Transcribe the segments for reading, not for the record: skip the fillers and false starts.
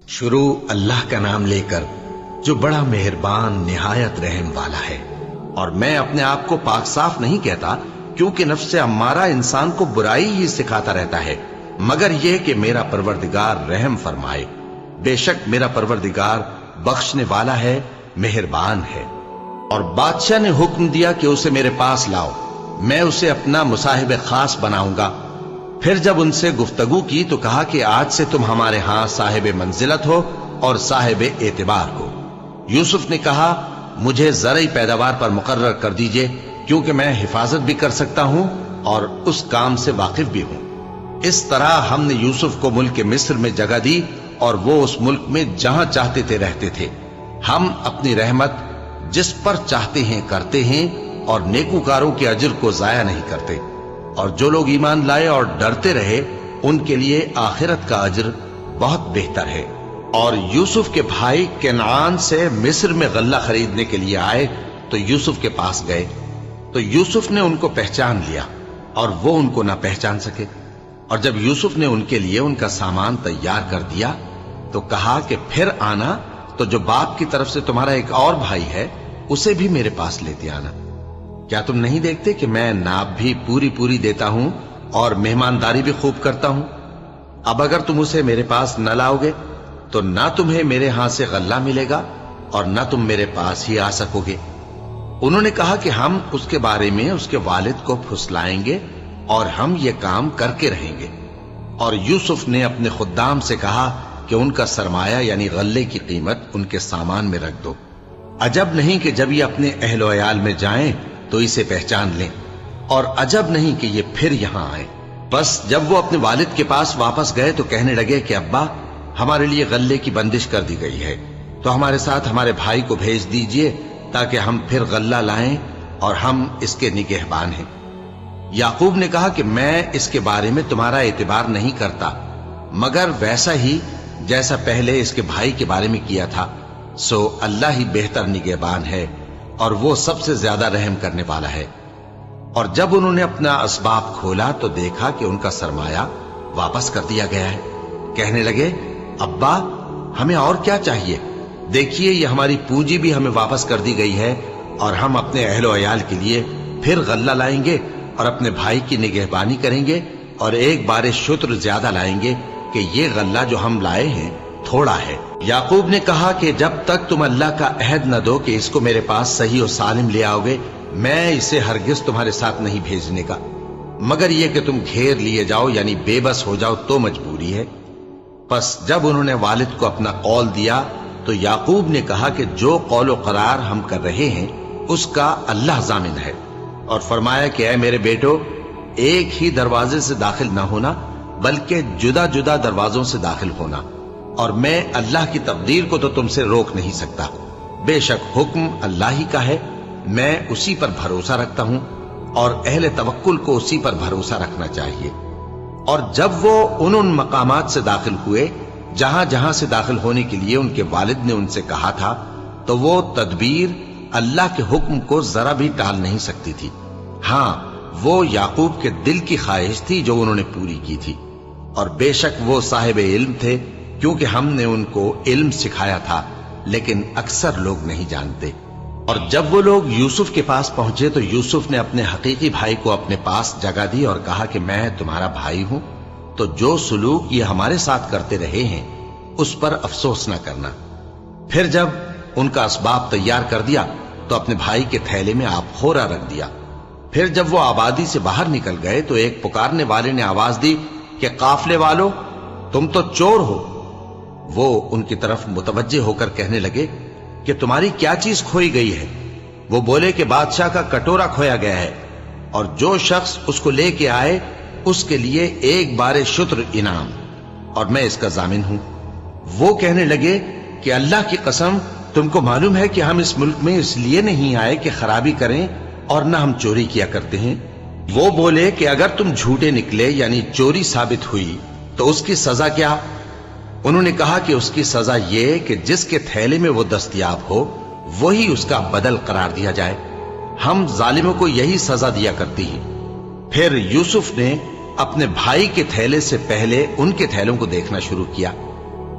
شروع اللہ کا نام لے کر جو بڑا مہربان نہایت رحم والا ہے۔ اور میں اپنے آپ کو پاک صاف نہیں کہتا، کیونکہ نفس امارہ انسان کو برائی ہی سکھاتا رہتا ہے، مگر یہ کہ میرا پروردگار رحم فرمائے۔ بے شک میرا پروردگار بخشنے والا ہے، مہربان ہے۔ اور بادشاہ نے حکم دیا کہ اسے میرے پاس لاؤ، میں اسے اپنا مصاحب خاص بناؤں گا۔ پھر جب ان سے گفتگو کی تو کہا کہ آج سے تم ہمارے ہاں صاحب منزلت ہو اور صاحب اعتبار ہو۔ یوسف نے کہا مجھے زرعی پیداوار پر مقرر کر دیجئے، کیونکہ میں حفاظت بھی کر سکتا ہوں اور اس کام سے واقف بھی ہوں۔ اس طرح ہم نے یوسف کو ملک مصر میں جگہ دی اور وہ اس ملک میں جہاں چاہتے تھے رہتے تھے۔ ہم اپنی رحمت جس پر چاہتے ہیں کرتے ہیں اور نیکوکاروں کے اجر کو ضائع نہیں کرتے۔ اور جو لوگ ایمان لائے اور ڈرتے رہے ان کے لیے آخرت کا اجر بہت بہتر ہے۔ اور یوسف کے بھائی کنعان سے مصر میں غلہ خریدنے کے لیے آئے تو یوسف کے پاس گئے، تو یوسف نے ان کو پہچان لیا اور وہ ان کو نہ پہچان سکے۔ اور جب یوسف نے ان کے لیے ان کا سامان تیار کر دیا تو کہا کہ پھر آنا تو جو باپ کی طرف سے تمہارا ایک اور بھائی ہے اسے بھی میرے پاس لیتے آنا۔ کیا تم نہیں دیکھتے کہ میں ناب بھی پوری دیتا ہوں اور مہمانداری بھی خوب کرتا ہوں؟ اب اگر تم اسے میرے پاس نہ لاؤ گے تو نہ تمہیں میرے ہاں سے غلہ ملے گا اور نہ تم میرے پاس ہی آ سکو گے۔ انہوں نے کہا کہ ہم اس کے بارے میں اس کے والد کو پھسلائیں گے اور ہم یہ کام کر کے رہیں گے۔ اور یوسف نے اپنے خدام سے کہا کہ ان کا سرمایہ یعنی غلے کی قیمت ان کے سامان میں رکھ دو۔ عجب نہیں کہ جب یہ اپنے اہل و عیال میں جائیں تو اسے پہچان لیں، اور عجب نہیں کہ یہ پھر یہاں آئے۔ بس جب وہ اپنے والد کے پاس واپس گئے تو کہنے لگے کہ ابا ہمارے لیے غلے کی بندش کر دی گئی ہے، تو ہمارے ساتھ ہمارے بھائی کو بھیج دیجئے تاکہ ہم پھر غلہ لائیں اور ہم اس کے نگہبان ہیں۔ یعقوب نے کہا کہ میں اس کے بارے میں تمہارا اعتبار نہیں کرتا، مگر ویسا ہی جیسا پہلے اس کے بھائی کے بارے میں کیا تھا، سو اللہ ہی بہتر نگہبان ہے اور وہ سب سے زیادہ رحم کرنے والا ہے۔ اور جب انہوں نے اپنا اسباب کھولا تو دیکھا کہ ان کا سرمایہ واپس کر دیا گیا ہے۔ کہنے لگے ابا ہمیں اور کیا چاہیے، دیکھیے یہ ہماری پونجی بھی ہمیں واپس کر دی گئی ہے، اور ہم اپنے اہل و عیال کے لیے پھر غلہ لائیں گے اور اپنے بھائی کی نگہبانی کریں گے، اور ایک بار شتر زیادہ لائیں گے کہ یہ غلہ جو ہم لائے ہیں تھوڑا ہے۔ یعقوب نے کہا کہ جب تک تم اللہ کا عہد نہ دو کہ اس کو میرے پاس صحیح و سالم لے آؤ گے، میں اسے ہرگز تمہارے ساتھ نہیں بھیجنے کا، مگر یہ کہ تم گھیر لیے جاؤ یعنی بے بس ہو جاؤ تو مجبوری ہے۔ پس جب انہوں نے والد کو اپنا قول دیا تو یعقوب نے کہا کہ جو قول و قرار ہم کر رہے ہیں اس کا اللہ ضامن ہے، اور فرمایا کہ اے میرے بیٹو ایک ہی دروازے سے داخل نہ ہونا بلکہ جدا جدا دروازوں سے داخل ہونا، اور میں اللہ کی تقدیر کو تو تم سے روک نہیں سکتا۔ بے شک حکم اللہ ہی کا ہے، میں اسی پر بھروسہ رکھتا ہوں، اور اہل توکل کو اسی پر بھروسہ رکھنا چاہیے۔ اور جب وہ ان مقامات سے داخل ہوئے جہاں جہاں سے داخل ہونے کے لیے ان کے والد نے ان سے کہا تھا، تو وہ تدبیر اللہ کے حکم کو ذرا بھی ٹال نہیں سکتی تھی۔ ہاں وہ یعقوب کے دل کی خواہش تھی جو انہوں نے پوری کی تھی، اور بے شک وہ صاحب علم تھے، کیونکہ ہم نے ان کو علم سکھایا تھا، لیکن اکثر لوگ نہیں جانتے۔ اور جب وہ لوگ یوسف کے پاس پہنچے تو یوسف نے اپنے حقیقی بھائی کو اپنے پاس جگہ دی اور کہا کہ میں تمہارا بھائی ہوں، تو جو سلوک یہ ہمارے ساتھ کرتے رہے ہیں اس پر افسوس نہ کرنا۔ پھر جب ان کا اسباب تیار کر دیا تو اپنے بھائی کے تھیلے میں آپ خورا رکھ دیا۔ پھر جب وہ آبادی سے باہر نکل گئے تو ایک پکارنے والے نے آواز دی کہ قافلے والو تم تو چور ہو۔ وہ ان کی طرف متوجہ ہو کر کہنے لگے کہ تمہاری کیا چیز کھوئی گئی ہے؟ وہ بولے کہ بادشاہ کا کٹورا کھویا گیا ہے، اور جو شخص اس کو لے کے آئے اس کے لیے ایک بار شتر انعام، اور میں اس کا ضامن ہوں۔ وہ کہنے لگے کہ اللہ کی قسم تم کو معلوم ہے کہ ہم اس ملک میں اس لیے نہیں آئے کہ خرابی کریں اور نہ ہم چوری کیا کرتے ہیں۔ وہ بولے کہ اگر تم جھوٹے نکلے یعنی چوری ثابت ہوئی تو اس کی سزا کیا؟ انہوں نے کہا کہ اس کی سزا یہ کہ جس کے تھیلے میں وہ دستیاب ہو وہی اس کا بدل قرار دیا جائے، ہم ظالموں کو یہی سزا دیا کرتی ہیں۔ پھر یوسف نے اپنے بھائی کے تھیلے سے پہلے ان کے تھیلوں کو دیکھنا شروع کیا،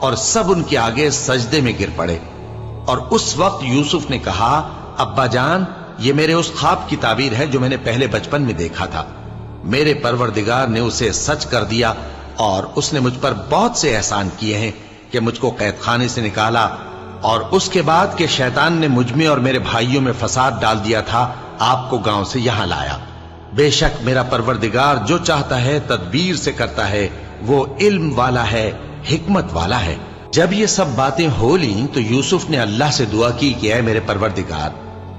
اور سب ان کے آگے سجدے میں گر پڑے۔ اور اس وقت یوسف نے کہا، ابا جان، یہ میرے اس خواب کی تعبیر ہے جو میں نے پہلے بچپن میں دیکھا تھا۔ میرے پروردگار نے اسے سچ کر دیا اور اس نے مجھ پر بہت سے احسان کیے ہیں کہ مجھ کو قید خانے سے نکالا، اور اس کے بعد کہ شیطان نے مجھ میں اور میرے بھائیوں میں فساد ڈال دیا تھا، آپ کو گاؤں سے یہاں لایا۔ بے شک میرا پروردگار جو چاہتا ہے تدبیر سے کرتا ہے، وہ علم والا ہے، حکمت والا ہے۔ جب یہ سب باتیں ہو لیں تو یوسف نے اللہ سے دعا کی کہ اے میرے پروردگار،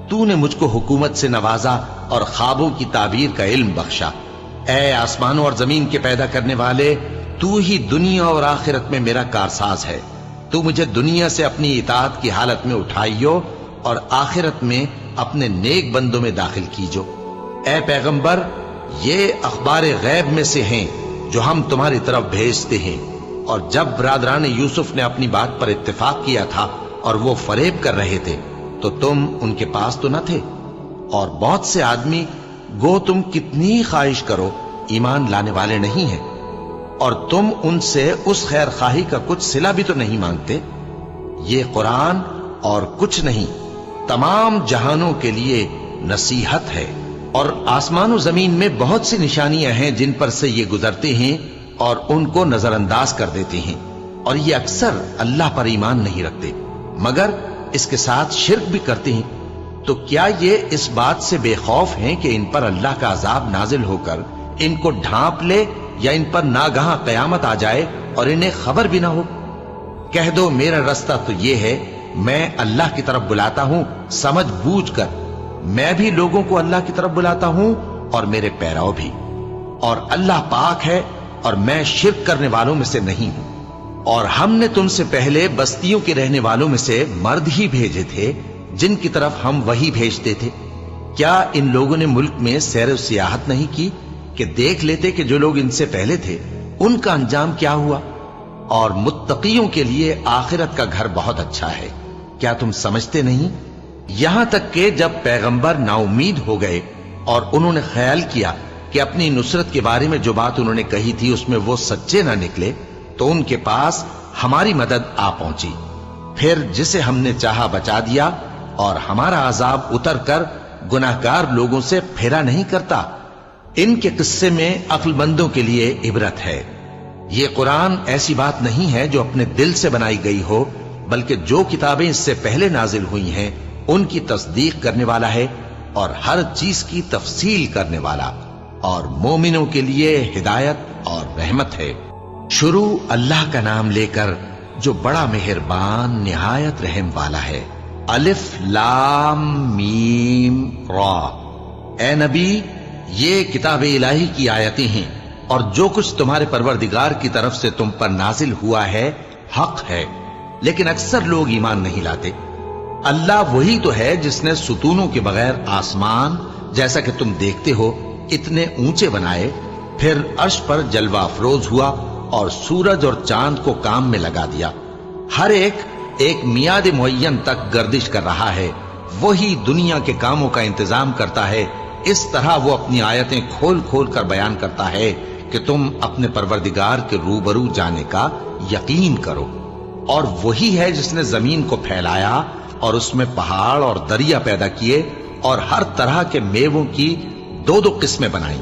تو نے مجھ کو حکومت سے نوازا اور خوابوں کی تعبیر کا علم بخشا۔ اے آسمانوں اور زمین کے پیدا کرنے والے، تو ہی دنیا اور آخرت میں میرا کارساز ہے۔ تو مجھے دنیا سے اپنی اطاعت کی حالت میں اٹھائیو اور آخرت میں اپنے نیک بندوں میں داخل کیجو۔ اے پیغمبر، یہ اخبار غیب میں سے ہیں جو ہم تمہاری طرف بھیجتے ہیں۔ اور جب برادران یوسف نے اپنی بات پر اتفاق کیا تھا اور وہ فریب کر رہے تھے تو تم ان کے پاس تو نہ تھے، اور بہت سے آدمی گو تم کتنی خواہش کرو ایمان لانے والے نہیں ہیں، اور تم ان سے اس خیر خواہی کا کچھ صلہ بھی تو نہیں مانگتے۔ یہ قرآن اور کچھ نہیں، تمام جہانوں کے لیے نصیحت ہے، اور آسمان و زمین میں بہت سی نشانیاں ہیں جن پر سے یہ گزرتے ہیں اور ان کو نظر انداز کر دیتے ہیں، اور یہ اکثر اللہ پر ایمان نہیں رکھتے مگر اس کے ساتھ شرک بھی کرتے ہیں۔ تو کیا یہ اس بات سے بے خوف ہیں کہ ان پر اللہ کا عذاب نازل ہو کر ان کو ڈھانپ لے، یا ان پر ناگہاں قیامت آ جائے اور انہیں خبر بھی نہ ہو؟ کہہ دو میرا رستہ تو یہ ہے، میں اللہ کی طرف بلاتا ہوں سمجھ بوجھ کر، میں بھی لوگوں کو اللہ کی طرف بلاتا ہوں اور میرے پیراؤ بھی، اور اللہ پاک ہے اور میں شرک کرنے والوں میں سے نہیں ہوں۔ اور ہم نے تم سے پہلے بستیوں کے رہنے والوں میں سے مرد ہی بھیجے تھے جن کی طرف ہم وہی بھیجتے تھے۔ کیا ان لوگوں نے ملک میں سیر و سیاحت نہیں کی کہ دیکھ لیتے کہ جو لوگ ان سے پہلے تھے ان کا انجام کیا ہوا؟ اور متقیوں کے لیے آخرت کا گھر بہت اچھا ہے، کیا تم سمجھتے نہیں؟ یہاں تک کہ جب پیغمبر نا امید ہو گئے اور انہوں نے خیال کیا کہ اپنی نصرت کے بارے میں جو بات انہوں نے کہی تھی اس میں وہ سچے نہ نکلے، تو ان کے پاس ہماری مدد آ پہنچی۔ پھر جسے ہم نے چاہا بچا دیا، اور ہمارا عذاب اتر کر گناہگار لوگوں سے پھیرا نہیں کرتا۔ ان کے قصے میں عقل مندوں کے لیے عبرت ہے۔ یہ قرآن ایسی بات نہیں ہے جو اپنے دل سے بنائی گئی ہو، بلکہ جو کتابیں اس سے پہلے نازل ہوئی ہیں ان کی تصدیق کرنے والا ہے، اور ہر چیز کی تفصیل کرنے والا، اور مومنوں کے لیے ہدایت اور رحمت ہے۔ شروع اللہ کا نام لے کر جو بڑا مہربان نہایت رحم والا ہے۔ الف لام میم را۔ اے نبی، یہ کتاب الہی کی آیتیں ہیں، اور جو کچھ تمہارے پروردگار کی طرف سے تم پر نازل ہوا ہے حق ہے، لیکن اکثر لوگ ایمان نہیں لاتے۔ اللہ وہی تو ہے جس نے ستونوں کے بغیر آسمان جیسا کہ تم دیکھتے ہو اتنے اونچے بنائے، پھر عرش پر جلوہ افروز ہوا اور سورج اور چاند کو کام میں لگا دیا۔ ہر ایک میعاد معین تک گردش کر رہا ہے۔ وہی دنیا کے کاموں کا انتظام کرتا ہے۔ اس طرح وہ اپنی آیتیں کھول کھول کر بیان کرتا ہے کہ تم اپنے پروردگار کے روبرو جانے کا یقین کرو۔ اور وہی ہے جس نے زمین کو پھیلایا اور اس میں پہاڑ اور دریا پیدا کیے، اور ہر طرح کے میووں کی دو دو قسمیں بنائیں۔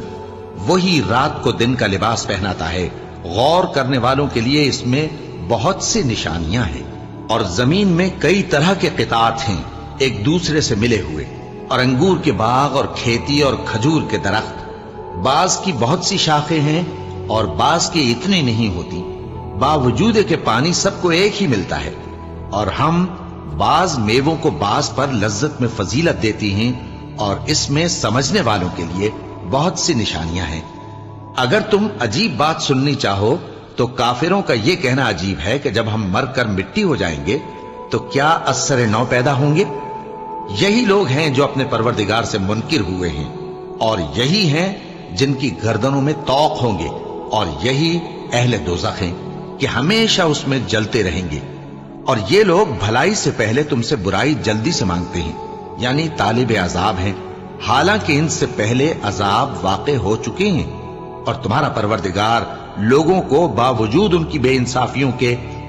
وہی رات کو دن کا لباس پہناتا ہے۔ غور کرنے والوں کے لیے اس میں بہت سی نشانیاں ہیں۔ اور زمین میں کئی طرح کے قطعات ہیں ایک دوسرے سے ملے ہوئے، اور انگور کے باغ اور کھیتی اور کھجور کے درخت۔ بعض کی بہت سی شاخیں ہیں اور بعض کی اتنی نہیں ہوتی، باوجود کہ پانی سب کو ایک ہی ملتا ہے۔ اور ہم بعض میووں کو بعض پر لذت میں فضیلت دیتی ہیں، اور اس میں سمجھنے والوں کے لیے بہت سی نشانیاں ہیں۔ اگر تم عجیب بات سننی چاہو تو کافروں کا یہ کہنا عجیب ہے کہ جب ہم مر کر مٹی ہو جائیں گے تو کیا اثر نو پیدا ہوں گے؟ یہی لوگ ہیں جو اپنے پروردگار سے منکر ہوئے ہیں، اور یہی ہیں جن کی گردنوں میں طوق ہوں گے، اور یہی اہل دوزخ ہیں کہ ہمیشہ اس میں جلتے رہیں گے۔ اور یہ لوگ بھلائی سے پہلے تم سے برائی جلدی سے مانگتے ہیں، یعنی طالب عذاب ہیں، حالانکہ ان سے پہلے عذاب واقع ہو چکے ہیں۔ اور تمہارا پروردگار لوگوں کو باوجود ان کی بے انصافیوں کے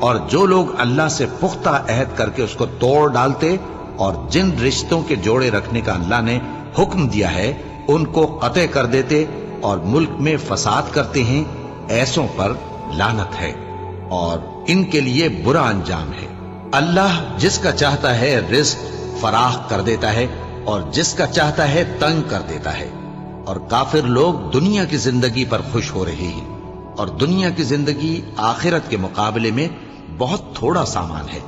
اور جو لوگ اللہ سے پختہ عہد کر کے اس کو توڑ ڈالتے اور جن رشتوں کے جوڑے رکھنے کا اللہ نے حکم دیا ہے ان کو قطع کر دیتے اور ملک میں فساد کرتے ہیں، ایسوں پر لعنت ہے اور ان کے لیے برا انجام ہے۔ اللہ جس کا چاہتا ہے رزق فراخ کر دیتا ہے اور جس کا چاہتا ہے تنگ کر دیتا ہے، اور کافر لوگ دنیا کی زندگی پر خوش ہو رہے ہیں، اور دنیا کی زندگی آخرت کے مقابلے میں بہت تھوڑا سامان ہے۔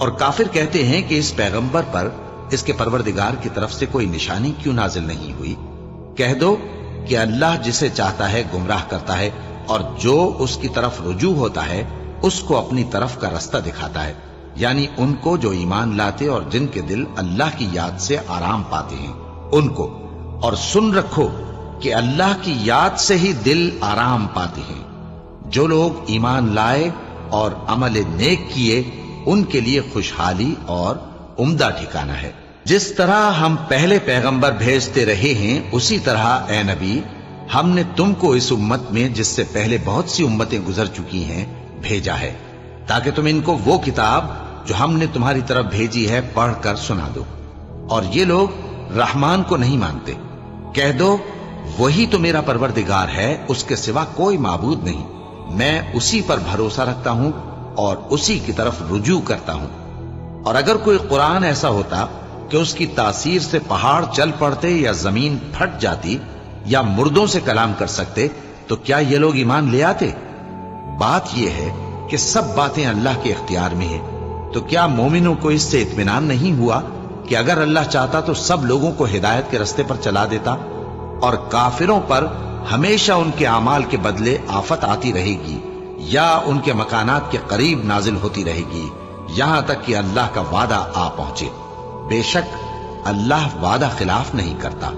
اور کافر کہتے ہیں کہ اس پیغمبر پر اس کے پروردگار کی طرف سے کوئی نشانی کیوں نازل نہیں ہوئی؟ کہہ دو کہ اللہ جسے چاہتا ہے گمراہ کرتا ہے، اور جو اس کی طرف رجوع ہوتا ہے اس کو اپنی طرف کا رستہ دکھاتا ہے، یعنی ان کو جو ایمان لاتے اور جن کے دل اللہ کی یاد سے آرام پاتے ہیں ان کو۔ اور سن رکھو کہ اللہ کی یاد سے ہی دل آرام پاتے ہیں۔ جو لوگ ایمان لائے اور عمل نیک کیے ان کے لیے خوشحالی اور عمدہ ٹھکانہ ہے۔ جس طرح ہم پہلے پیغمبر بھیجتے رہے ہیں اسی طرح اے نبی ہم نے تم کو اس امت میں جس سے پہلے بہت سی امتیں گزر چکی ہیں بھیجا ہے، تاکہ تم ان کو وہ کتاب جو ہم نے تمہاری طرف بھیجی ہے پڑھ کر سنا دو۔ اور یہ لوگ رحمان کو نہیں مانتے۔ کہہ دو وہی تو میرا پروردگار ہے، اس کے سوا کوئی معبود نہیں، میں اسی پر بھروسہ رکھتا ہوں اور اسی کی طرف رجوع کرتا ہوں۔ اور اگر کوئی قرآن ایسا ہوتا کہ اس کی تاثیر سے پہاڑ چل پڑتے یا زمین پھٹ جاتی یا مردوں سے کلام کر سکتے تو کیا یہ لوگ ایمان لے آتے؟ بات یہ ہے کہ سب باتیں اللہ کے اختیار میں ہیں، تو کیا مومنوں کو اس سے اطمینان نہیں ہوا کہ اگر اللہ چاہتا تو سب لوگوں کو ہدایت کے رستے پر چلا دیتا؟ اور کافروں پر ہمیشہ ان کے اعمال کے بدلے آفت آتی رہے گی یا ان کے مکانات کے قریب نازل ہوتی رہے گی یہاں تک کہ اللہ کا وعدہ آ پہنچے۔ بے شک اللہ وعدہ خلاف نہیں کرتا۔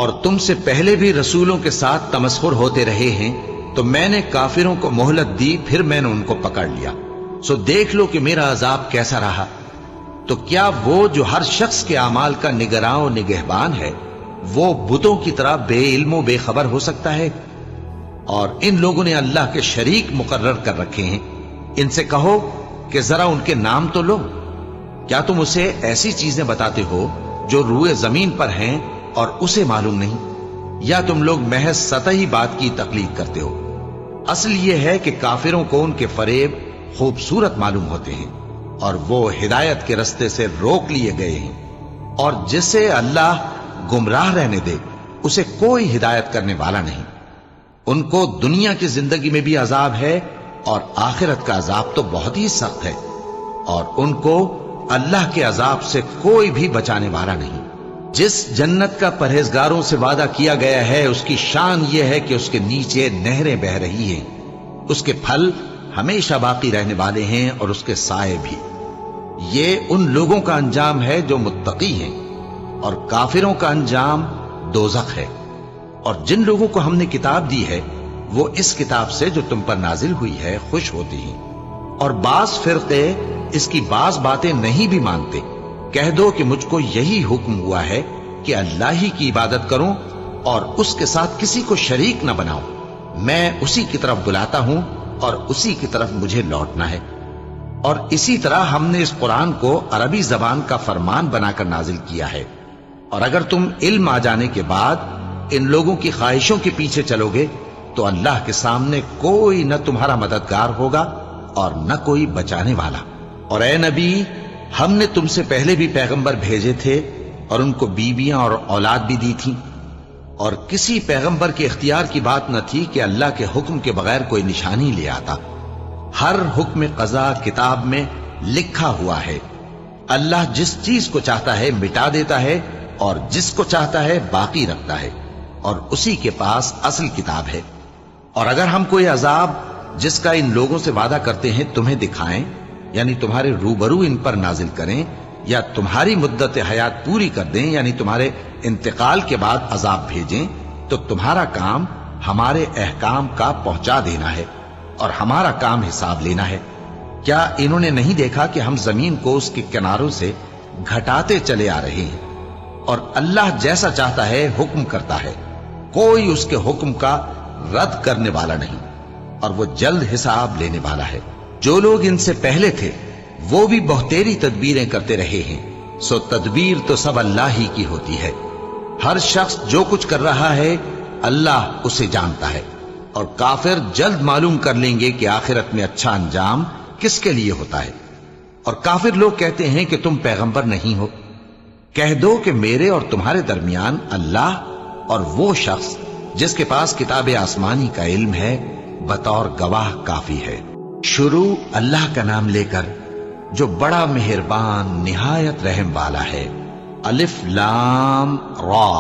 اور تم سے پہلے بھی رسولوں کے ساتھ تمسخر ہوتے رہے ہیں، تو میں نے کافروں کو مہلت دی، پھر میں نے ان کو پکڑ لیا، سو دیکھ لو کہ میرا عذاب کیسا رہا۔ تو کیا وہ جو ہر شخص کے اعمال کا نگراں و نگہبان ہے وہ بتوں کی طرح بے علم و بے خبر ہو سکتا ہے؟ اور ان لوگوں نے اللہ کے شریک مقرر کر رکھے ہیں۔ ان سے کہو کہ ذرا ان کے نام تو لو۔ کیا تم اسے ایسی چیزیں بتاتے ہو جو روئے زمین پر ہیں اور اسے معلوم نہیں؟ یا تم لوگ محض سطحی بات کی تقلید کرتے ہو؟ اصل یہ ہے کہ کافروں کو ان کے فریب خوبصورت معلوم ہوتے ہیں اور وہ ہدایت کے رستے سے روک لیے گئے ہیں، اور جسے اللہ گمراہ رہنے دے اسے کوئی ہدایت کرنے والا نہیں۔ ان کو دنیا کی زندگی میں بھی عذاب ہے اور آخرت کا عذاب تو بہت ہی سخت ہے، اور ان کو اللہ کے عذاب سے کوئی بھی بچانے والا نہیں۔ جس جنت کا پرہیزگاروں سے وعدہ کیا گیا ہے اس کی شان یہ ہے کہ اس کے نیچے نہریں بہہ رہی ہیں، اس کے پھل ہمیشہ باقی رہنے والے ہیں اور اس کے سائے بھی۔ یہ ان لوگوں کا انجام ہے جو متقی ہیں، اور کافروں کا انجام دوزخ ہے۔ اور جن لوگوں کو ہم نے کتاب دی ہے وہ اس کتاب سے جو تم پر نازل ہوئی ہے خوش ہوتے ہیں، اور بعض فرقے اس کی بعض باتیں نہیں بھی مانتے۔ کہہ دو کہ مجھ کو یہی حکم ہوا ہے کہ اللہ ہی کی عبادت کروں اور اس کے ساتھ کسی کو شریک نہ بناؤں، میں اسی کی طرف بلاتا ہوں اور اسی کی طرف مجھے لوٹنا ہے۔ اور اسی طرح ہم نے اس قرآن کو عربی زبان کا فرمان بنا کر نازل کیا ہے، اور اگر تم علم آ جانے کے بعد ان لوگوں کی خواہشوں کے پیچھے چلو گے تو اللہ کے سامنے کوئی نہ تمہارا مددگار ہوگا اور نہ کوئی بچانے والا۔ اور اے نبی ہم نے تم سے پہلے بھی پیغمبر بھیجے تھے اور ان کو بیویاں اور اولاد بھی دی تھیں، اور کسی پیغمبر کے اختیار کی بات نہ تھی کہ اللہ کے حکم کے بغیر کوئی نشانی لے آتا۔ ہر حکم قضا کتاب میں لکھا ہوا ہے۔ اللہ جس چیز کو چاہتا ہے مٹا دیتا ہے اور جس کو چاہتا ہے باقی رکھتا ہے، اور اسی کے پاس اصل کتاب ہے۔ اور اگر ہم کوئی عذاب جس کا ان لوگوں سے وعدہ کرتے ہیں تمہیں دکھائیں، یعنی تمہارے روبرو ان پر نازل کریں، یا تمہاری مدت حیات پوری کر دیں یعنی تمہارے انتقال کے بعد عذاب بھیجیں، تو تمہارا کام ہمارے احکام کا پہنچا دینا ہے اور ہمارا کام حساب لینا ہے۔ کیا انہوں نے نہیں دیکھا کہ ہم زمین کو اس کے کناروں سے گھٹاتے چلے آ رہے ہیں؟ اور اللہ جیسا چاہتا ہے حکم کرتا ہے، کوئی اس کے حکم کا رد کرنے والا نہیں، اور وہ جلد حساب لینے والا ہے۔ جو لوگ ان سے پہلے تھے وہ بھی بہتیری تدبیریں کرتے رہے ہیں، سو تدبیر تو سب اللہ ہی کی ہوتی ہے۔ ہر شخص جو کچھ کر رہا ہے اللہ اسے جانتا ہے، اور کافر جلد معلوم کر لیں گے کہ آخرت میں اچھا انجام کس کے لیے ہوتا ہے۔ اور کافر لوگ کہتے ہیں کہ تم پیغمبر نہیں ہو۔ کہہ دو کہ میرے اور تمہارے درمیان اللہ اور وہ شخص جس کے پاس کتاب آسمانی کا علم ہے بطور گواہ کافی ہے۔ شروع اللہ کا نام لے کر جو بڑا مہربان نہایت رحم والا ہے۔ الف لام را،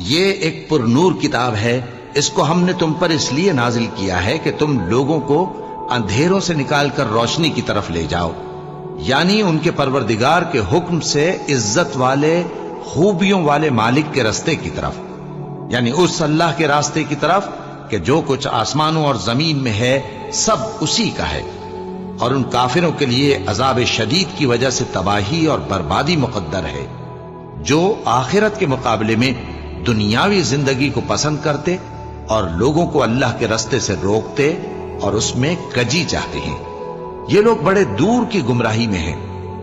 یہ ایک پر نور کتاب ہے، اس کو ہم نے تم پر اس لیے نازل کیا ہے کہ تم لوگوں کو اندھیروں سے نکال کر روشنی کی طرف لے جاؤ، یعنی ان کے پروردگار کے حکم سے عزت والے خوبیوں والے مالک کے راستے کی طرف، یعنی اس اللہ کے راستے کی طرف کہ جو کچھ آسمانوں اور زمین میں ہے سب اسی کا ہے۔ اور ان کافروں کے لیے عذاب شدید کی وجہ سے تباہی اور بربادی مقدر ہے، جو آخرت کے مقابلے میں دنیاوی زندگی کو پسند کرتے اور لوگوں کو اللہ کے راستے سے روکتے اور اس میں کجی چاہتے ہیں۔ یہ لوگ بڑے دور کی گمراہی میں ہیں،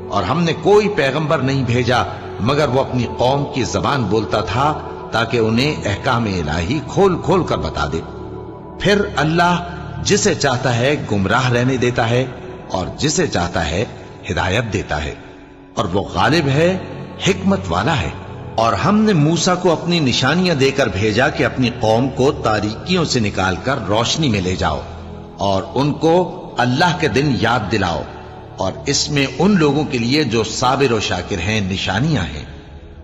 اور ہم نے کوئی پیغمبر نہیں بھیجا مگر وہ اپنی قوم کی زبان بولتا تھا تاکہ انہیں احکام الہی کھول کھول کر بتا دے۔ پھر اللہ جسے چاہتا ہے گمراہ رہنے دیتا ہے اور جسے چاہتا ہے ہدایت دیتا ہے، اور وہ غالب ہے، حکمت والا ہے۔ اور ہم نے موسیٰ کو اپنی نشانیاں دے کر بھیجا کہ اپنی قوم کو تاریکیوں سے نکال کر روشنی میں لے جاؤ اور ان کو اللہ کے دن یاد دلاؤ، اور اس میں ان لوگوں کے لیے جو صابر و شاکر ہیں نشانیاں ہیں۔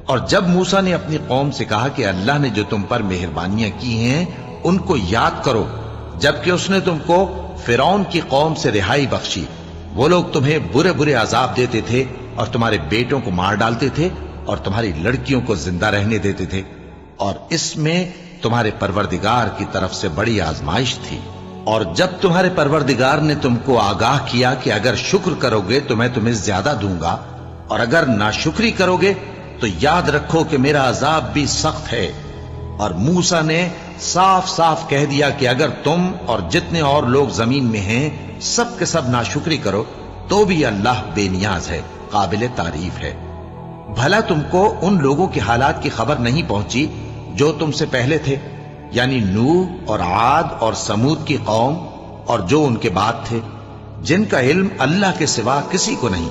اور جب موسیٰ نے اپنی قوم سے کہا کہ اللہ نے جو تم پر مہربانیاں کی ہیں ان کو یاد کرو، جبکہ اس نے تم کو فرعون کی قوم سے رہائی بخشی، وہ لوگ تمہیں برے برے عذاب دیتے تھے اور تمہارے بیٹوں کو مار ڈالتے تھے اور تمہاری لڑکیوں کو زندہ رہنے دیتے تھے، اور اس میں تمہارے پروردگار کی طرف سے بڑی آزمائش تھی۔ اور جب تمہارے پروردگار نے تم کو آگاہ کیا کہ اگر شکر کرو گے تو میں تمہیں زیادہ دوں گا، اور اگر ناشکری کرو گے تو یاد رکھو کہ میرا عذاب بھی سخت ہے۔ اور موسیٰ نے صاف صاف کہہ دیا کہ اگر تم اور جتنے اور لوگ زمین میں ہیں سب کے سب ناشکری کرو تو بھی اللہ بے نیاز ہے، قابل تعریف ہے۔ بھلا تم کو ان لوگوں کے حالات کی خبر نہیں پہنچی جو تم سے پہلے تھے، یعنی نوح اور عاد اور سمود کی قوم اور جو ان کے بعد تھے، جن کا علم اللہ کے سوا کسی کو نہیں۔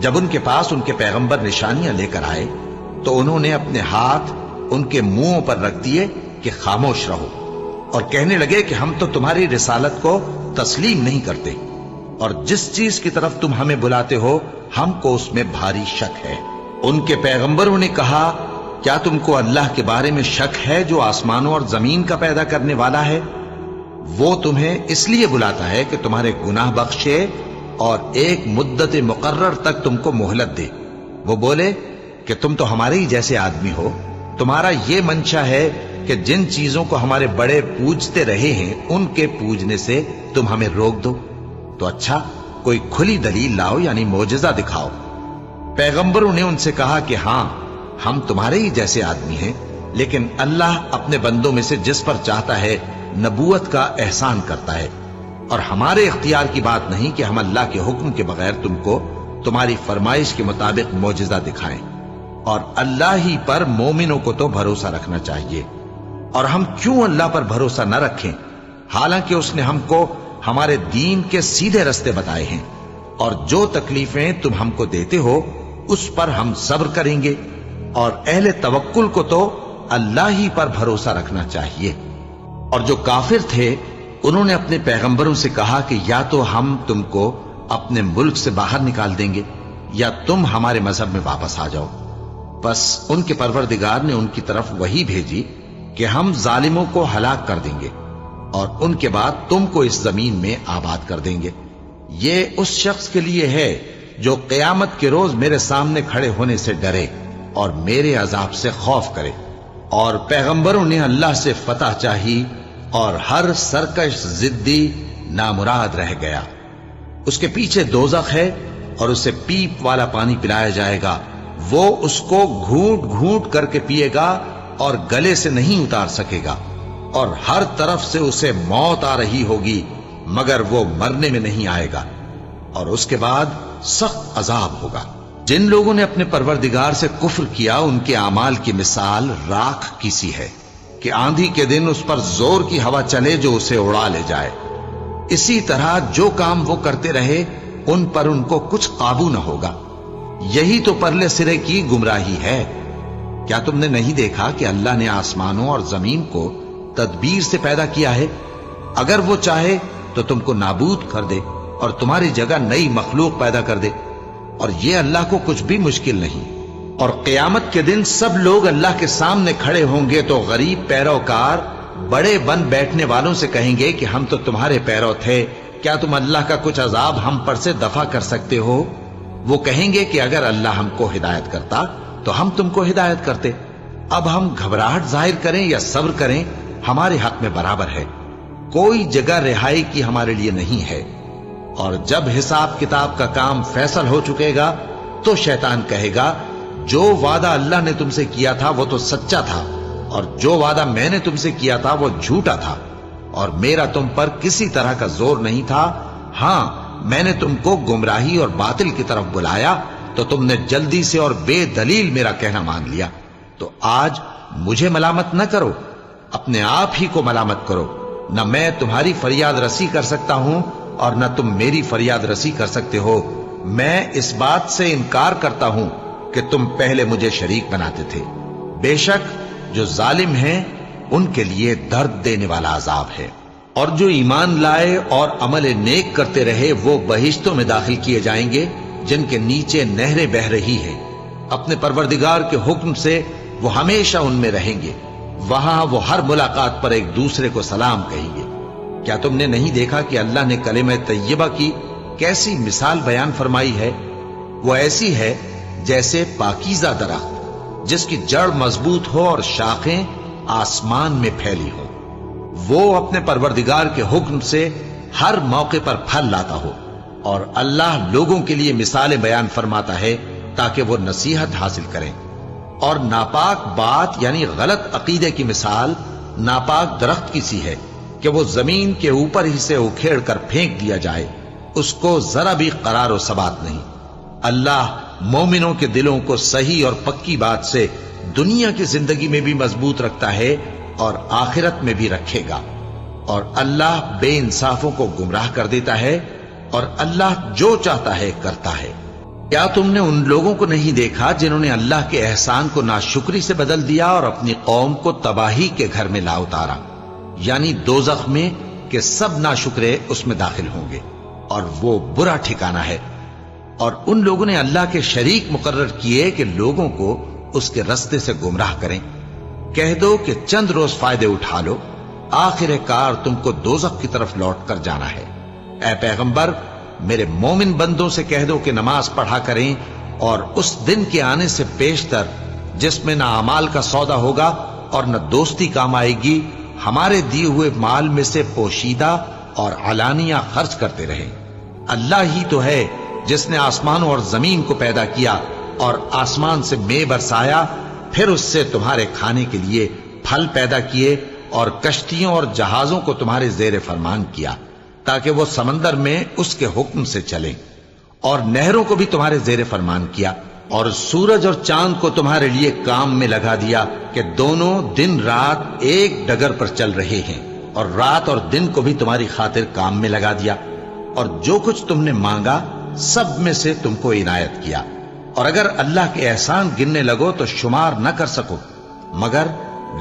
جب ان کے پاس ان کے پیغمبر نشانیاں لے کر آئے تو انہوں نے اپنے ہاتھ ان کے منہوں پر رکھ دیے کہ خاموش رہو، اور کہنے لگے کہ ہم تو تمہاری رسالت کو تسلیم نہیں کرتے، اور جس چیز کی طرف تم ہمیں بلاتے ہو ہم کو اس میں بھاری شک ہے۔ ان کے پیغمبروں نے کہا، کیا تم کو اللہ کے بارے میں شک ہے جو آسمانوں اور زمین کا پیدا کرنے والا ہے؟ وہ تمہیں اس لیے بلاتا ہے کہ تمہارے گناہ بخشے اور ایک مدت مقرر تک تم کو مہلت دے۔ وہ بولے کہ تم تو ہمارے ہی جیسے آدمی ہو، تمہارا یہ منشا ہے کہ جن چیزوں کو ہمارے بڑے پوجتے رہے ہیں ان کے پوجنے سے تم ہمیں روک دو، تو اچھا کوئی کھلی دلیل لاؤ، یعنی معجزہ دکھاؤ۔ پیغمبروں نے ان سے کہا کہ ہاں ہم تمہارے ہی جیسے آدمی ہیں، لیکن اللہ اپنے بندوں میں سے جس پر چاہتا ہے نبوت کا احسان کرتا ہے، اور ہمارے اختیار کی بات نہیں کہ ہم اللہ کے حکم کے بغیر تم کو تمہاری فرمائش کے مطابق معجزہ دکھائیں۔ اور اللہ ہی پر مومنوں کو تو بھروسہ رکھنا چاہیے، اور ہم کیوں اللہ پر بھروسہ نہ رکھیں حالانکہ اس نے ہم کو ہمارے دین کے سیدھے رستے بتائے ہیں، اور جو تکلیفیں تم ہم کو دیتے ہو اس پر ہم صبر کریں گے، اور اہل توکل کو تو اللہ ہی پر بھروسہ رکھنا چاہیے۔ اور جو کافر تھے انہوں نے اپنے پیغمبروں سے کہا کہ یا تو ہم تم کو اپنے ملک سے باہر نکال دیں گے یا تم ہمارے مذہب میں واپس آ جاؤ۔ بس ان کے پروردگار نے ان کی طرف وحی بھیجی کہ ہم ظالموں کو ہلاک کر دیں گے اور ان کے بعد تم کو اس زمین میں آباد کر دیں گے۔ یہ اس شخص کے لیے ہے جو قیامت کے روز میرے سامنے کھڑے ہونے سے ڈرے اور میرے عذاب سے خوف کرے۔ اور پیغمبروں نے اللہ سے فتح چاہی اور ہر سرکش ضدی نامراد رہ گیا۔ اس کے پیچھے دوزخ ہے اور اسے پیپ والا پانی پلایا جائے گا، وہ اس کو گھونٹ گھونٹ کر کے پیے گا اور گلے سے نہیں اتار سکے گا، اور ہر طرف سے اسے موت آ رہی ہوگی مگر وہ مرنے میں نہیں آئے گا اور اس کے بعد سخت عذاب ہوگا۔ جن لوگوں نے اپنے پروردگار سے کفر کیا ان کے اعمال کی مثال راکھ کی سی ہے کہ آندھی کے دن اس پر زور کی ہوا چلے جو اسے اڑا لے جائے۔ اسی طرح جو کام وہ کرتے رہے ان پر ان کو کچھ قابو نہ ہوگا۔ یہی تو پرلے سرے کی گمراہی ہے۔ کیا تم نے نہیں دیکھا کہ اللہ نے آسمانوں اور زمین کو تدبیر سے پیدا کیا ہے؟ اگر وہ چاہے تو تم کو نابود کر دے اور تمہاری جگہ نئی مخلوق پیدا کر دے، اور یہ اللہ کو کچھ بھی مشکل نہیں۔ اور قیامت کے دن سب لوگ اللہ کے سامنے کھڑے ہوں گے تو غریب پیروکار بڑے بن بیٹھنے والوں سے کہیں گے کہ ہم تو تمہارے پیرو تھے، کیا تم اللہ کا کچھ عذاب ہم پر سے دفع کر سکتے ہو؟ وہ کہیں گے کہ اگر اللہ ہم کو ہدایت کرتا تو ہم تم کو ہدایت کرتے۔ اب ہم گھبراہٹ ظاہر کریں یا صبر کریں ہمارے حق میں برابر ہے، کوئی جگہ رہائی کی ہمارے لیے نہیں ہے۔ اور جب حساب کتاب کا کام فیصل ہو چکے گا تو شیطان کہے گا جو وعدہ اللہ نے تم سے کیا تھا وہ تو سچا تھا، اور جو وعدہ میں نے تم سے کیا تھا وہ جھوٹا تھا، اور میرا تم پر کسی طرح کا زور نہیں تھا۔ ہاں، میں نے تم کو گمراہی اور باطل کی طرف بلایا تو تم نے جلدی سے اور بے دلیل میرا کہنا مان لیا۔ تو آج مجھے ملامت نہ کرو، اپنے آپ ہی کو ملامت کرو۔ نہ میں تمہاری فریاد رسی کر سکتا ہوں اور نہ تم میری فریاد رسی کر سکتے ہو۔ میں اس بات سے انکار کرتا ہوں کہ تم پہلے مجھے شریک بناتے تھے۔ بے شک جو ظالم ہیں ان کے لیے درد دینے والا عذاب ہے۔ اور جو ایمان لائے اور عمل نیک کرتے رہے وہ بہشتوں میں داخل کیے جائیں گے جن کے نیچے نہریں بہہ رہی ہیں۔ اپنے پروردگار کے حکم سے وہ ہمیشہ ان میں رہیں گے، وہاں وہ ہر ملاقات پر ایک دوسرے کو سلام کہیں گے۔ کیا تم نے نہیں دیکھا کہ اللہ نے کلمہ طیبہ کی کیسی مثال بیان فرمائی ہے؟ وہ ایسی ہے جیسے پاکیزہ درخت جس کی جڑ مضبوط ہو اور شاخیں آسمان میں پھیلی ہوں۔ وہ اپنے پروردگار کے حکم سے ہر موقع پر پھل لاتا ہو، اور اللہ لوگوں کے لیے مثالیں بیان فرماتا ہے تاکہ وہ نصیحت حاصل کریں۔ اور ناپاک بات یعنی غلط عقیدے کی مثال ناپاک درخت کی سی ہے کہ وہ زمین کے اوپر ہی سے اکھیڑ کر پھینک دیا جائے، اس کو ذرا بھی قرار و ثبات نہیں۔ اللہ مومنوں کے دلوں کو صحیح اور پکی بات سے دنیا کی زندگی میں بھی مضبوط رکھتا ہے اور آخرت میں بھی رکھے گا۔ اور اللہ بے انصافوں کو گمراہ کر دیتا ہے، اور اللہ جو چاہتا ہے کرتا ہے۔ کیا تم نے ان لوگوں کو نہیں دیکھا جنہوں نے اللہ کے احسان کو ناشکری سے بدل دیا اور اپنی قوم کو تباہی کے گھر میں لا اتارا، یعنی دوزخ میں، کہ سب ناشکرے اس میں داخل ہوں گے اور وہ برا ٹھکانہ ہے۔ اور ان لوگوں نے اللہ کے شریک مقرر کیے کہ لوگوں کو اس کے رستے سے گمراہ کریں۔ کہہ دو کہ چند روز فائدے اٹھا لو، آخر کار تم کو دوزخ کی طرف لوٹ کر جانا ہے۔ اے پیغمبر، میرے مومن بندوں سے کہہ دو کہ نماز پڑھا کریں، اور اس دن کے آنے سے پیشتر جس میں نہ اعمال کا سودا ہوگا اور نہ دوستی کام آئے گی، ہمارے دیے ہوئے مال میں سے پوشیدہ اور علانیہ خرچ کرتے رہیں۔ اللہ ہی تو ہے جس نے آسمانوں اور زمین کو پیدا کیا اور آسمان سے مے برسایا، پھر اس سے تمہارے کھانے کے لیے پھل پیدا کیے اور کشتیوں اور جہازوں کو تمہارے زیر فرمان کیا تاکہ وہ سمندر میں اس کے حکم سے چلیں، اور نہروں کو بھی تمہارے زیر فرمان کیا، اور سورج اور چاند کو تمہارے لیے کام میں لگا دیا کہ دونوں دن رات ایک ڈگر پر چل رہے ہیں، اور رات اور دن کو بھی تمہاری خاطر کام میں لگا دیا، اور جو کچھ تم نے مانگا سب میں سے تم کو عنایت کیا۔ اور اگر اللہ کے احسان گننے لگو تو شمار نہ کر سکو، مگر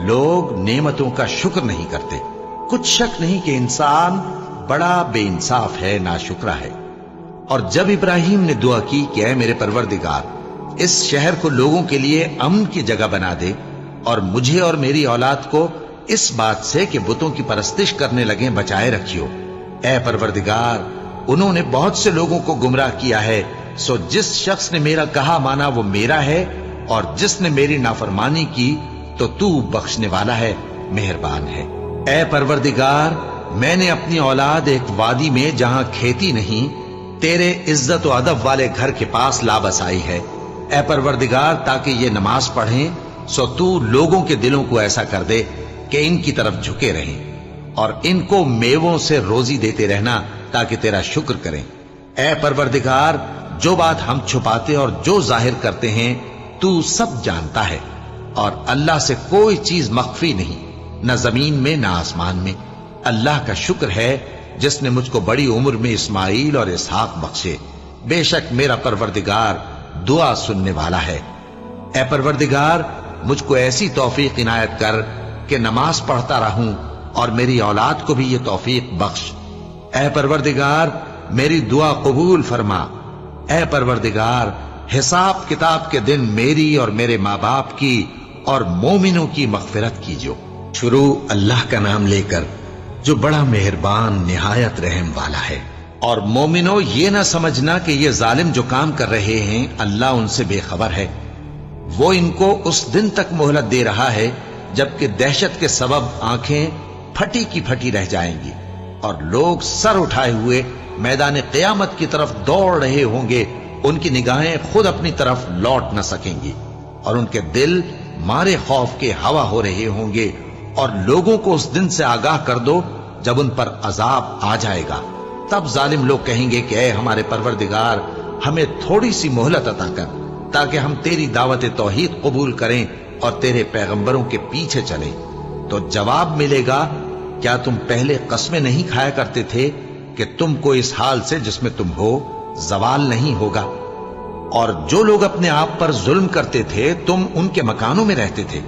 لوگ نعمتوں کا شکر نہیں کرتے۔ کچھ شک نہیں کہ انسان بڑا بے انصاف ہے، ناشکرا ہے۔ اور جب ابراہیم نے دعا کی کہ اے میرے پروردگار، اس شہر کو لوگوں کے لیے امن کی جگہ بنا دے، اور مجھے اور میری اولاد کو اس بات سے کہ بتوں کی پرستش کرنے لگیں بچائے رکھیو۔ اے پروردگار، انہوں نے بہت سے لوگوں کو گمراہ کیا ہے، سو جس شخص نے میرا کہا مانا وہ میرا ہے، اور جس نے میری نافرمانی کی تو تو بخشنے والا ہے، مہربان ہے۔ اے پروردگار، میں نے اپنی اولاد ایک وادی میں جہاں کھیتی نہیں، تیرے عزت و ادب والے گھر کے پاس لا بسائی ہے۔ اے پروردگار، تاکہ یہ نماز پڑھیں، سو تو لوگوں کے دلوں کو ایسا کر دے کہ ان کی طرف جھکے رہیں۔ اور ان کو میووں سے روزی دیتے رہنا تاکہ تیرا شکر کریں۔ اے پروردگار، جو بات ہم چھپاتے اور جو ظاہر کرتے ہیں تو سب جانتا ہے، اور اللہ سے کوئی چیز مخفی نہیں، نہ زمین میں نہ آسمان میں۔ اللہ کا شکر ہے جس نے مجھ کو بڑی عمر میں اسماعیل اور اسحاق بخشے، بے شک میرا پروردگار دعا سننے والا ہے۔ اے پروردگار، مجھ کو ایسی توفیق عنایت کر کہ نماز پڑھتا رہوں، اور میری اولاد کو بھی یہ توفیق بخش۔ اے پروردگار، میری دعا قبول فرما۔ اے پروردگار، حساب کتاب کے دن میری اور میرے ماں باپ کی اور مومنوں کی مغفرت کیجو۔ شروع اللہ کا نام لے کر جو بڑا مہربان نہایت رحم والا ہے۔ اور مومنوں، یہ نہ سمجھنا کہ یہ ظالم جو کام کر رہے ہیں اللہ ان سے بے خبر ہے۔ وہ ان کو اس دن تک مہلت دے رہا ہے جبکہ دہشت کے سبب آنکھیں پھٹی کی پھٹی رہ جائیں گی، اور لوگ سر اٹھائے ہوئے میدان قیامت کی طرف دوڑ رہے ہوں گے، ان کی نگاہیں خود اپنی طرف لوٹ نہ سکیں گی، اور ان کے دل مارے خوف کے ہوا ہو رہے ہوں گے۔ اور لوگوں کو اس دن سے آگاہ کر دو جب ان پر عذاب آ جائے گا۔ تب ظالم لوگ کہیں گے کہ اے ہمارے پروردگار، ہمیں تھوڑی سی مہلت عطا کر تاکہ ہم تیری دعوت توحید قبول کریں اور تیرے پیغمبروں کے پیچھے چلیں۔ تو جواب ملے گا، کیا تم پہلے قسمیں نہیں کھایا کرتے تھے کہ تم کو اس حال سے جس میں تم ہو زوال نہیں ہوگا؟ اور جو لوگ اپنے آپ پر ظلم کرتے تھے تم ان کے مکانوں میں رہتے تھے،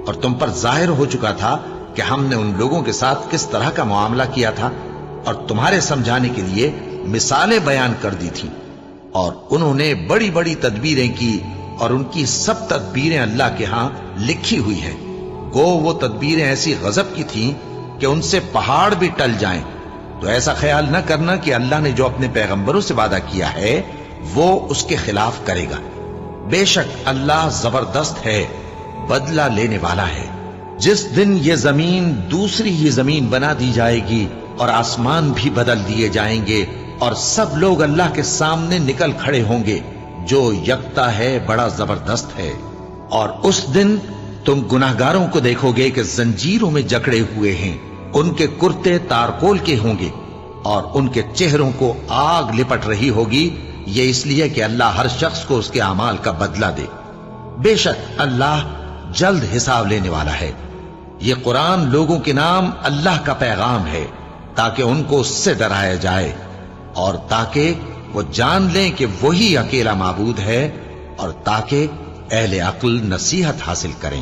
اور تم پر ظاہر ہو چکا تھا کہ ہم نے ان لوگوں کے ساتھ کس طرح کا معاملہ کیا تھا، اور تمہارے سمجھانے کے لیے مثالیں بیان کر دی تھی۔ اور انہوں نے بڑی بڑی تدبیریں کی، اور ان کی سب تدبیریں اللہ کے ہاں لکھی ہوئی ہیں۔ گو وہ تدبیریں ایسی غضب کی تھیں کہ ان سے پہاڑ بھی ٹل جائیں۔ تو ایسا خیال نہ کرنا کہ اللہ نے جو اپنے پیغمبروں سے وعدہ کیا ہے وہ اس کے خلاف کرے گا۔ بے شک اللہ زبردست ہے، بدلہ لینے والا ہے۔ جس دن یہ زمین دوسری ہی زمین بنا دی جائے گی اور آسمان بھی بدل دیے جائیں گے، اور سب لوگ اللہ کے سامنے نکل کھڑے ہوں گے، جو یکتا ہے بڑا زبردست ہے۔ اور اس دن تم گناہگاروں کو دیکھو گے کہ زنجیروں میں جکڑے ہوئے ہیں، ان کے کرتے تارکول کے ہوں گے، اور ان کے چہروں کو آگ لپٹ رہی ہوگی، یہ اس لیے کہ اللہ ہر شخص کو اس کے اعمال کا بدلہ دے۔ بے شک اللہ جلد حساب لینے والا ہے۔ یہ قرآن لوگوں کے نام اللہ کا پیغام ہے تاکہ ان کو اس سے ڈرایا جائے، اور تاکہ وہ جان لیں کہ وہی اکیلا معبود ہے، اور تاکہ اہل عقل نصیحت حاصل کریں۔